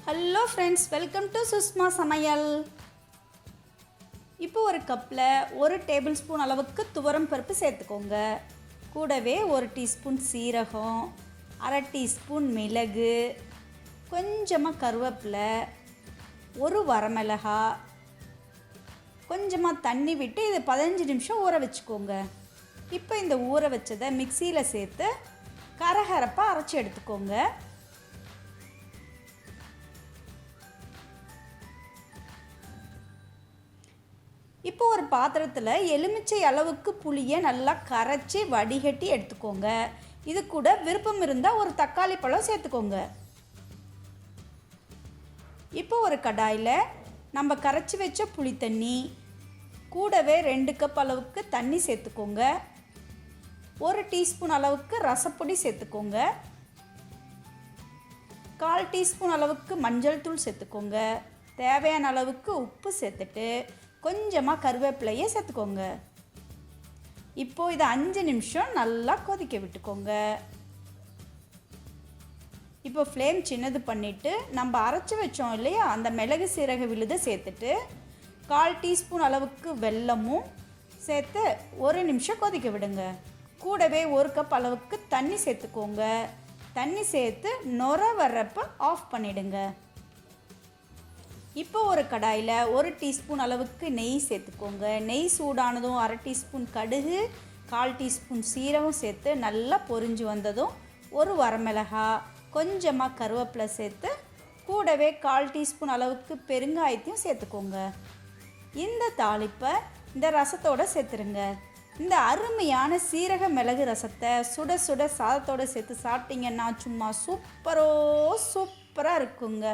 Hello friends, welcome to Sushma சமையல். இப்போ ஒரு கப்பில் 1 டேபிள் ஸ்பூன் அளவுக்கு துவரம் பருப்பு சேர்த்துக்கோங்க. கூடவே 1 டீஸ்பூன் சீரகம், 1/2 டீஸ்பூன் மிளகு, கொஞ்சமாக கருவேப்பிலை, 1 வரமிளகா, கொஞ்சமாக தண்ணி விட்டு இது 15 நிமிஷம் ஊற வச்சுக்கோங்க. இப்போ இந்த ஊற வச்சதை மிக்சியில் சேர்த்து கரகரப்பாக அரைச்சி எடுத்துக்கோங்க. இப்போ ஒரு பாத்திரத்தில் எலுமிச்சை அளவுக்கு புளியை நல்லா கரைச்சி வடிகட்டி எடுத்துக்கோங்க. இது கூட விருப்பம் இருந்தால் ஒரு தக்காளி பழம் சேர்த்துக்கோங்க. இப்போ ஒரு கடாயில் நம்ம கரைச்சி வச்ச புளி தண்ணி கூடவே 2 கப் அளவுக்கு தண்ணி சேர்த்துக்கோங்க. 1 டீஸ்பூன் அளவுக்கு ரசப்பொடி சேர்த்துக்கோங்க. 1/4 டீஸ்பூன் அளவுக்கு மஞ்சள் தூள் சேர்த்துக்கோங்க. தேவையான அளவுக்கு உப்பு சேர்த்துட்டு கொஞ்சமாக கருவேப்பிலையை சேர்த்துக்கோங்க. இப்போது இதை 5 நிமிஷம் நல்லா கொதிக்க விட்டுக்கோங்க. இப்போ ஃப்ளேம் சின்னது பண்ணிவிட்டு நம்ம அரைச்சி வச்சோம் இல்லையா, அந்த மிளகு சீரக விழுதை சேர்த்துட்டு 1/4 டீஸ்பூன் அளவுக்கு வெல்லமும் சேர்த்து 1 நிமிஷம் கொதிக்க விடுங்க. கூடவே 1 கப் அளவுக்கு தண்ணி சேர்த்துக்கோங்க. தண்ணி சேர்த்து நுர வர்றப்போ ஆஃப் பண்ணிவிடுங்க. இப்போ ஒரு கடாயில் 1 டீஸ்பூன் அளவுக்கு நெய் சேர்த்துக்கோங்க. நெய் சூடானதும் 1/2 டீஸ்பூன் கடுகு, 1/4 டீஸ்பூன் சீரகம் சேர்த்து நல்லா பொரிஞ்சு வந்ததும் 1 வரமிளகா, கொஞ்சமாக கருவேப்பிலை சேர்த்து கூடவே 1/4 டீஸ்பூன் அளவுக்கு பெருங்காயத்தையும் சேர்த்துக்கோங்க. இந்த தாளிப்பை இந்த ரசத்தோடு சேர்த்துருங்க. இந்த அருமையான சீரக மிளகு ரசத்தை சுட சுட சாதத்தோடு சேர்த்து சாப்பிட்டிங்கன்னா சும்மா சூப்பராக இருக்குங்க.